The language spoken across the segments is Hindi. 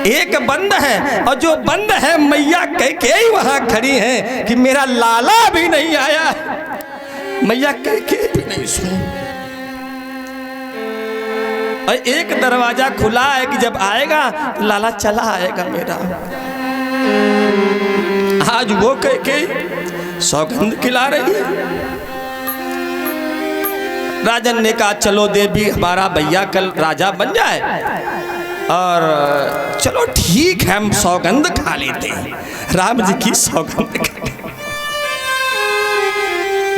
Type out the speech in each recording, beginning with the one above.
एक बंद है, और जो बंद है मैया कैकेयी वहां खड़ी है कि मेरा लाला भी नहीं आया। मैया कैकेयी भी नहीं सुनी। और एक दरवाजा खुला है कि जब आएगा लाला चला आएगा मेरा। आज वो कैकेयी सौगंध खिला रही है। राजन ने कहा चलो देवी हमारा भैया कल राजा बन जाए, और चलो ठीक है हम सौगंध खा लेते हैं। राम जी की सौगंध खाई।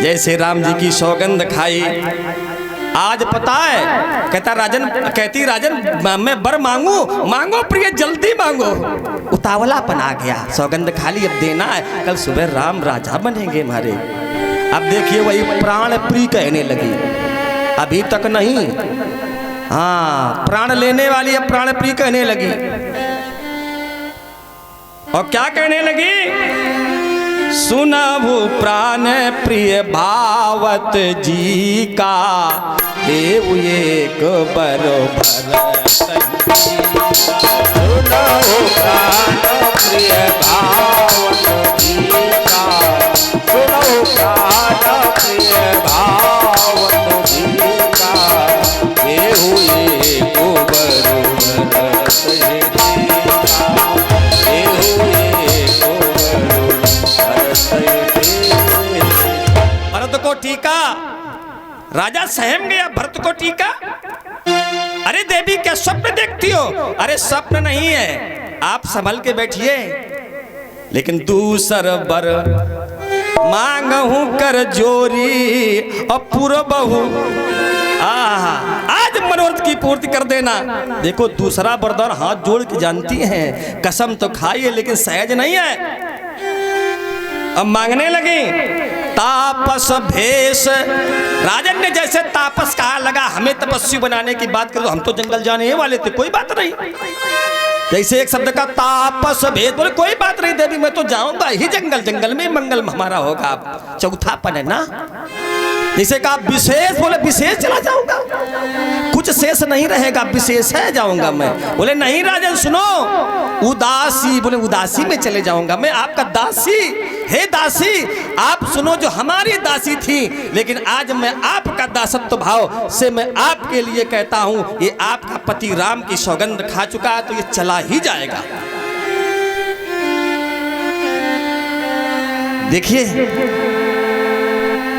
जैसे राम जी की सौगंध खाई, आज पता है कहती राजन मैं बर मांगू, मांगो प्रिय जल्दी मांगो। उतावलापन आ गया, सौगंध खाली अब देना है, कल सुबह राम राजा बनेंगे हमारे। अब देखिए वही प्राण प्रिय कहने लगी, अभी तक नहीं। हाँ, प्राण लेने वाली अब प्राण प्रिय कहने लगी। और क्या कहने लगी? सुनहु प्राण प्रिय भावत जी का, देव एक बरोबर। सुनहु प्राण प्रिय भावत जी का, सुनहु प्राण प्रिय भावत जी का, देव एक बरोबर। भरत को टीका, राजा सहम गया। भरत को टीका, अरे देवी क्या स्वप्न देखती हो? अरे स्वप्न नहीं है, आप संभल के बैठिए। लेकिन दूसर बर मांगहूं कर जोरी, और पूर्वहु आज मनोरथ की पूर्ति कर देना। देखो दूसरा वरदान हाथ जोड़ के जानती हैं, कसम तो खाई है लेकिन सहज नहीं है। अब मांगने लगी। तापस भेष, राजन ने जैसे तापस कहा लगा हमें तपस्वी बनाने की बात करो, हम तो जंगल जाने ही वाले थे, कोई बात नहीं। जैसे एक शब्द का तापस भेद, बोले कोई बात नहीं देवी मैं तो जाऊंगा ही जंगल, जंगल में मंगल हमारा होगा। चौथापन है ना। जैसे कहा विशेष, बोले विशेष चला जाऊंगा, कुछ शेष नहीं रहेगा, विशेष है जाऊंगा मैं। बोले नहीं राजन सुनो, उदासी, बोले उदासी में चले जाऊंगा मैं, आपका दासी। हे दासी आप सुनो, जो हमारी दासी थी, लेकिन आज मैं आपका दासत्व भाव से मैं आपके लिए कहता हूं, ये आपका पति राम की सौगंध खा चुका है तो ये चला ही जाएगा। देखिए,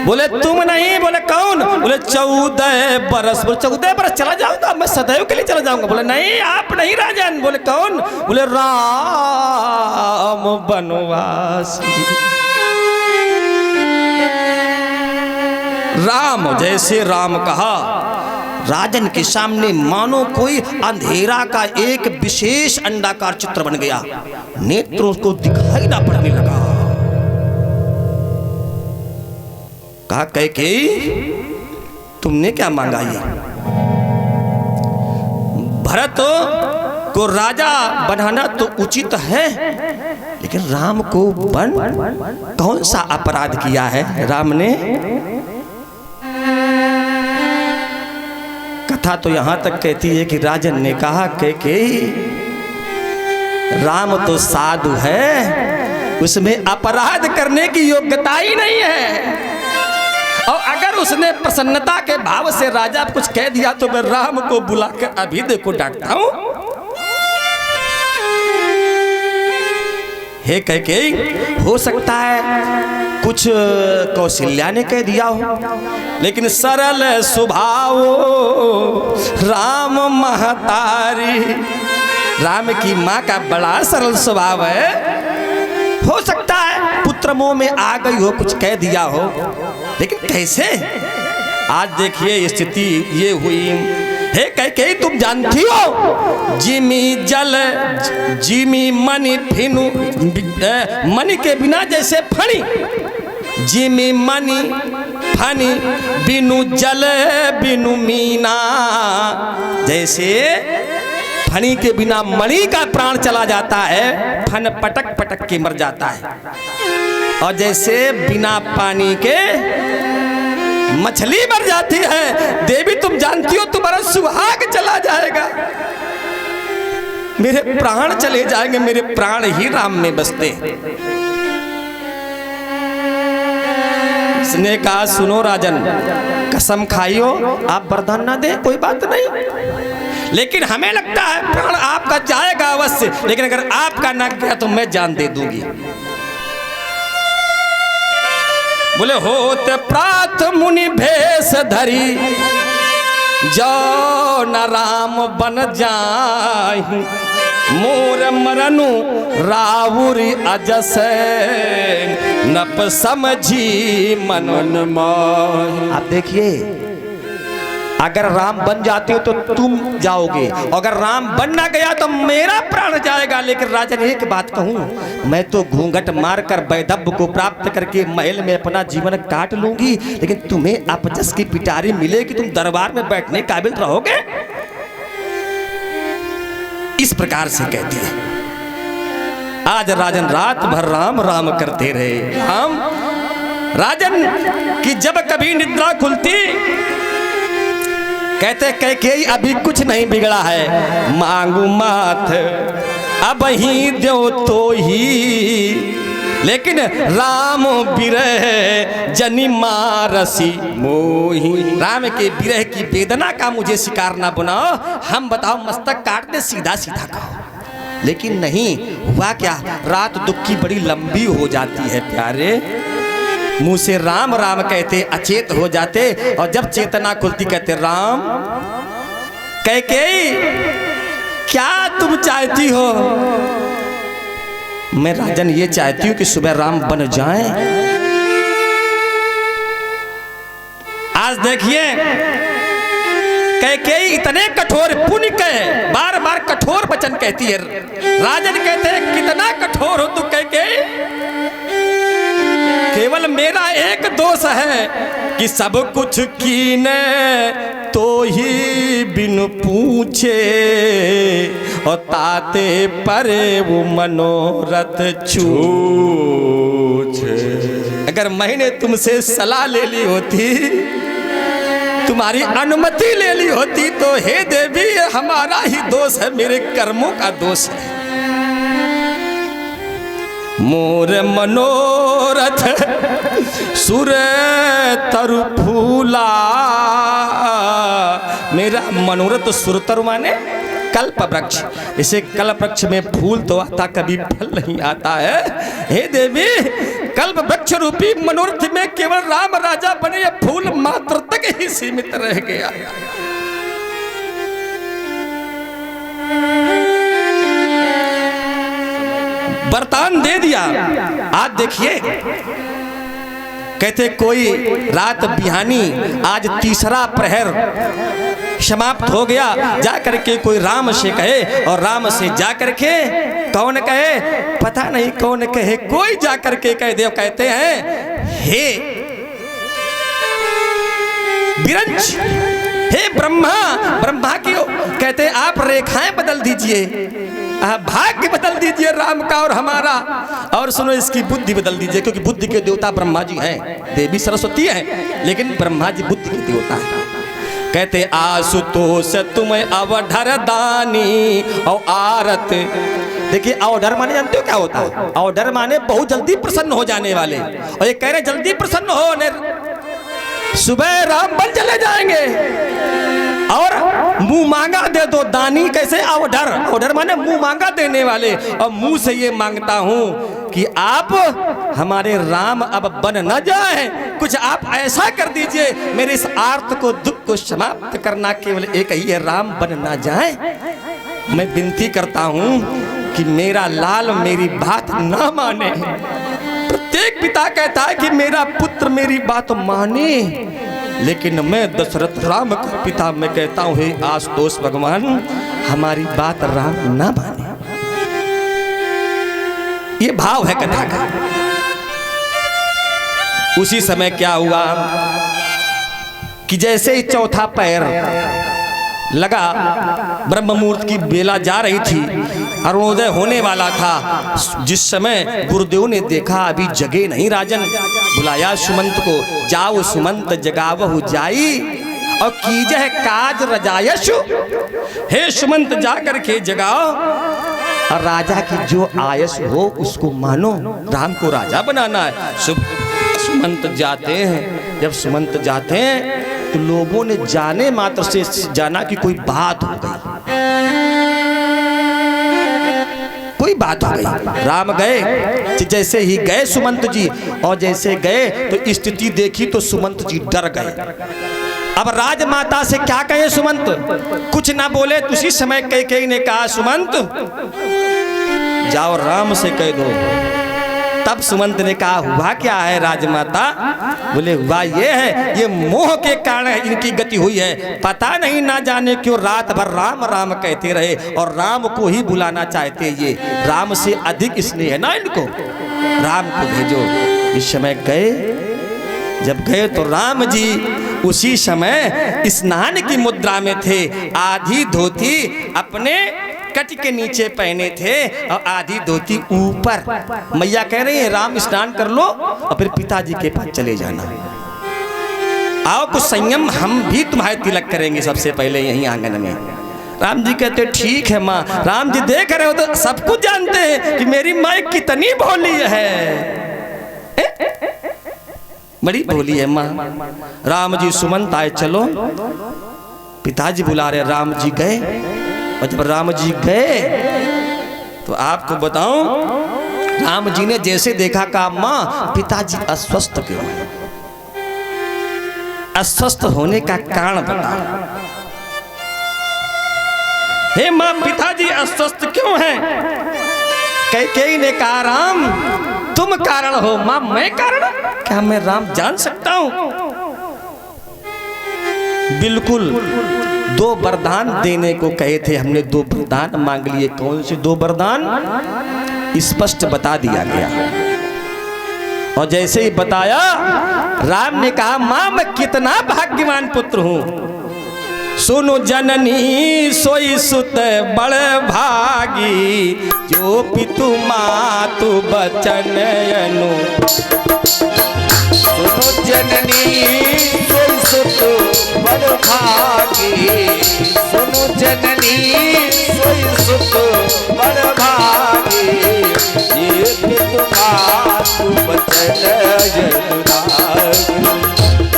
बोले तुम नहीं, बोले कौन? बोले 14 बरस। बोले 14 बरस चला जाऊंगा मैं, सदैव के लिए चला जाऊंगा। बोले नहीं आप नहीं राजन। बोले कौन? बोले राम बनवासी। राम, जैसे राम कहा, राजन के सामने मानो कोई अंधेरा का एक विशेष अंडाकार चित्र बन गया, नेत्रों को दिखाई ना पड़ने लगा। कहा कैकेयी तुमने क्या मांगा? ये भरत को राजा बनाना तो उचित है, लेकिन राम को बन कौन सा अपराध किया है राम ने? कथा तो यहां तक कहती है कि राजन ने कहा कैकेयी राम तो साधु है, उसमें अपराध करने की योग्यता ही नहीं है, और अगर उसने प्रसन्नता के भाव से राजा कुछ कह दिया तो मैं राम को बुलाकर अभी देखो डांटता हूं। हे कैकेयी, हो सकता है कुछ कौशल्या ने कह दिया हो, लेकिन सरल स्वभाव राम महतारी, राम की माँ का बड़ा सरल स्वभाव है। हो सकता है पुत्र मोह में आ गई हो, कुछ कह दिया हो, लेकिन कैसे? आज देखिए स्थिति ये हुई। हे कैकेयी तुम जानती हो, जिमी जल जिमी मणि फिनु, मणि के बिना जैसे फणी, जिमी मणि फनी बिनु जल बिनु मीना, जैसे फनी के बिना मणि का प्राण चला जाता है, फन पटक पटक के मर जाता है, और जैसे बिना पानी के मछली मर जाती है। देवी तुम जानती हो तुम्हारा सुहाग चला जाएगा। मेरे प्राण चले जाएंगे, मेरे प्राण ही राम में बसते। उसने कहा सुनो राजन, कसम खाइयो, आप वरदान ना दे कोई बात नहीं, लेकिन हमें लगता है प्राण आपका जाएगा अवश्य, लेकिन अगर आपका ना गया तो मैं जान दे दूंगी। बोले होते प्रात मुनि भेष धरी, जो न राम बन जाहि, मोर मरनु रावुरी अजस, नप समझी मनन मोहि। आप देखिए, अगर राम बन जाते हो तो तुम जाओगे, अगर राम बन ना गया तो मेरा प्राण जाएगा। लेकिन राजन एक बात कहूं, मैं तो घूंघट मारकर वैधव्य को प्राप्त करके महल में अपना जीवन काट लूंगी, लेकिन तुम्हें अपजस की पिटारी मिलेगी, तुम दरबार में बैठने काबिल रहोगे। इस प्रकार से कहती है। आज राजन रात भर राम राम करते रहे। हम राजन की जब कभी निद्रा खुलती, कहते कैकेयी अभी कुछ नहीं बिगड़ा है, मांगू माथ अब ही दो तो ही, लेकिन राम बिरह जनि मारसी मोही। राम के बिरह की वेदना का मुझे शिकार ना बनाओ, हम बताओ मस्तक काट दे, सीधा सीधा कहो। लेकिन नहीं हुआ क्या, रात दुख की बड़ी लंबी हो जाती है प्यारे, मुंह से राम राम कहते अचेत हो जाते, और जब चेतना खुलती कहते राम। कैकेयी क्या तुम चाहती हो? मैं राजन ये चाहती हूं कि सुबह राम बन जाएं। आज देखिए कैकेयी इतने कठोर पुण्य कहे, बार बार कठोर वचन कहती है। राजन कहते हैं कितना कठोर हो तू कैकेयी, केवल मेरा एक दोष है कि सब कुछ कीने तो ही बिन पूछे, और ताते परे वो मनोरथ छूछे। अगर मैंने तुमसे सलाह ले ली होती, तुम्हारी अनुमति ले ली होती, तो हे देवी हमारा ही दोष है, मेरे कर्मों का दोष है। मोर मनोरथ सुर तरु फूला, मेरा मनोरथ सुरतरु माने कल्प वृक्ष। इसे कल्प वृक्ष में फूल तो आता, कभी फल नहीं आता है। हे देवी कल्प वृक्ष रूपी मनोरथ में केवल राम राजा बने, ये फूल मात्र तक ही सीमित रह गया। वरदान दे दिया। आज देखिए कहते कोई रात बिहानी, आज तीसरा प्रहर समाप्त हो गया, जाकर के कोई राम से कहे, और राम से जाकर के कौन कहे पता नहीं कौन कहे, कोई जाकर के कह दे। कहते हैं हे बिरंच, हे ब्रह्मा, ब्रह्मा की कहते आप रेखाएं बदल दीजिए, भाग्य बदल दीजिए राम का और हमारा, और सुनो इसकी बुद्धि बदल दीजिए, क्योंकि बुद्धि के देवता ब्रह्मा जी हैं, देवी सरस्वती हैं, लेकिन ब्रह्मा जी बुद्धि के देवता हैं। कहते आशुतोष तुम अवधर दानी और आरत। देखिए अवधर माने जानते हो क्या होता है? अवधर माने बहुत जल्दी प्रसन्न हो जाने वाले, और ये कह रहे जल्दी प्रसन्न हो, सुबह राम बन चले जाएंगे, और मुंह मांगा दे दो दानी। कैसे? अवधर, अवधर माने मुंह मांगा देने वाले, और मुंह से ये मांगता हूं कि आप हमारे राम अब बन न जाए, कुछ आप ऐसा कर दीजिए, मेरे इस आर्त को दुख को समाप्त करना केवल एक ही है, राम बन न जाए। मैं विनती करता हूं कि मेरा लाल मेरी बात ना माने। प्रत्येक पिता कहता है कि मेरा पुत्र मेरी बात माने, लेकिन मैं दशरथ राम का पिता मैं कहता हूं हे आशुतोष भगवान हमारी बात राम ना माने। ये भाव है कथा का। उसी समय क्या हुआ कि जैसे ही चौथा पैर लगा, ब्रह्म मुहूर्त की बेला जा रही थी, अरुणोदय होने वाला था, जिस समय गुरुदेव ने देखा अभी जगे नहीं राजन, बुलाया सुमंत को, जाओ सुमंत जगावहु जाई और कीजह काज रजायशु। हे सुमंत जा करके जगाओ और राजा की जो आयस हो उसको मानो। राम को राजा बनाना है। सुमंत जाते हैं, जब सुमंत जाते हैं तो लोगों ने जाने मात्र से जाना कि कोई बात हो गई, कोई बात हो गई। राम गए, जैसे ही गए सुमंत जी, और जैसे गए तो स्थिति देखी तो सुमंत जी डर गए। अब राजमाता से क्या कहे सुमंत, कुछ ना बोले। तो उसी समय कैकेयी ने कहा सुमंत जाओ राम से कह दो। तब सुमंत ने कहा हुआ क्या है राजमाता? बोले हुआ ये है, ये मोह के कारण इनकी गति हुई है। पता नहीं ना जाने क्यों रात भर राम राम कहते रहे और राम को ही बुलाना चाहते। ये राम से अधिक स्नेह है ना इनको, राम को भेजो। इस समय गए, जब गए तो राम जी उसी समय स्नान की मुद्रा में थे। आधी धोती अपने कट के नीचे पहने थे और आधी धोती ऊपर। मैया कह रही है राम स्नान कर लो और फिर पिताजी के पास चले जाना। आओ कुछ संयम, हम भी तुम्हारे तिलक करेंगे सबसे पहले यहीं आंगन में। राम जी कहते ठीक है माँ। राम जी देख रहे हो तो सब कुछ जानते हैं कि मेरी माँ कितनी भोली है, बड़ी भोली है माँ। राम जी सुमंत आए, चलो पिताजी बुला रहे। राम जी गए, और जब राम जी गए तो आपको बताऊं, राम जी ने जैसे देखा कहा माँ पिताजी अस्वस्थ क्यों है, अस्वस्थ होने का कारण बता। हे माँ पिताजी अस्वस्थ क्यों हैं? कैकेयी ने कहा राम तुम कारण हो। माँ मैं कारण? क्या मैं राम जान सकता हूं? बिल्कुल, दो वरदान देने को कहे थे, हमने दो वरदान मांग लिए। कौन से दो वरदान? स्पष्ट बता दिया गया। और जैसे ही बताया, राम ने कहा मां मैं कितना भाग्यवान पुत्र हूं। सुनो जननी सोई सुत बड़ भागी, जो पितु मातु बचन अनु। सुनो जननी सोई सुत बड़ भागी, सुनो जननी सोई सुत बड़ भागी, ये पितु मातु बचन अनु,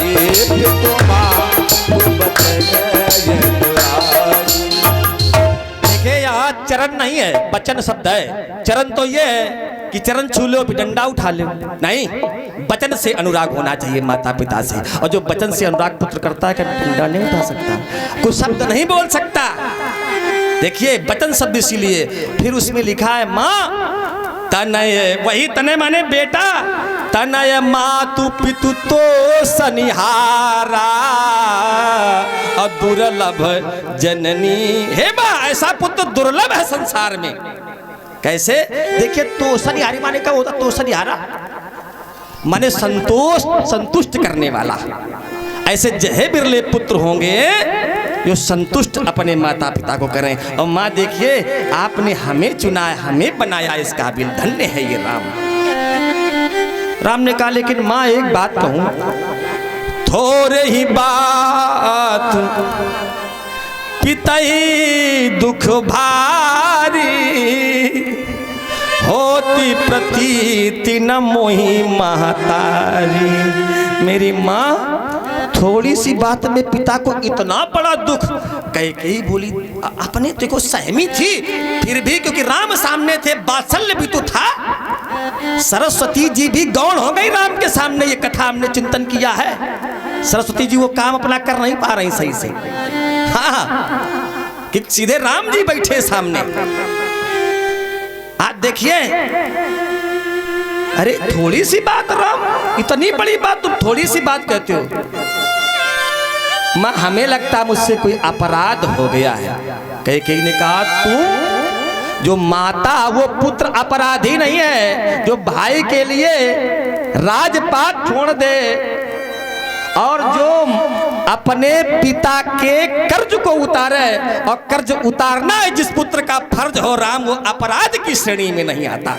ये पितु मातु बचन। देखिए यहाँ चरण नहीं है, वचन शब्द है। चरण तो ये है कि चरण छू लो भी डंडा उठा लो, नहीं, वचन से अनुराग होना चाहिए माता पिता से। और जो वचन से अनुराग पुत्र करता है, क्या डंडा नहीं उठा सकता, कुछ शब्द नहीं बोल सकता। देखिए वचन शब्द इसीलिए, फिर उसमें लिखा है माँ तनय, वही तनय माने बेटा, तनय मातु पितु तो सनिहारा, और दुर्लभ जननी। हे माँ ऐसा पुत्र दुर्लभ है संसार में। कैसे? देखिए तो सनिहारी माने क्या होता? तो सनिहारा माने संतुष्ट करने वाला। ऐसे जहे बिरले पुत्र होंगे जो संतुष्ट अपने माता पिता को करें। और माँ देखिए आपने हमें चुना है, हमें बनाया, इस काबिल, धन्य है ये राम। राम ने कहा लेकिन माँ एक बात कहूं, थोड़े ही बात पितई दुख भारी, होती प्रतीति न मोही महतारी। मेरी माँ थोड़ी सी बात में पिता को इतना बड़ा दुख। कैकेयी बोली अपने देखो सहमी थी, फिर भी क्योंकि राम सामने थे, वात्सल्य भी तो था। सरस्वती जी भी गौण हो गई राम के सामने। ये कथा हमने चिंतन किया है, सरस्वती जी वो काम अपना कर नहीं पा रही सही से। हाँ कि सीधे राम जी बैठे सामने। आज देखिए, अरे थोड़ी सी बात राम, इतनी बड़ी बात तुम थोड़ी सी बात कहते हो। माँ हमें लगता मुझसे कोई अपराध हो गया है। कैकेयी ने कहा तू जो माता वो पुत्र अपराधी नहीं है, जो भाई के लिए राजपाट छोड़ दे और जो अपने पिता के कर्ज को उतारे। और कर्ज उतारना है जिस पुत्र का फर्ज हो राम, वो अपराध की श्रेणी में नहीं आता।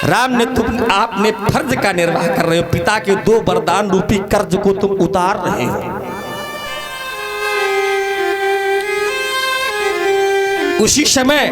राम ने आपने फर्ज का निर्वाह कर रहे हो, पिता के दो वरदान रूपी कर्ज को तुम उतार रहे हो। उसी समय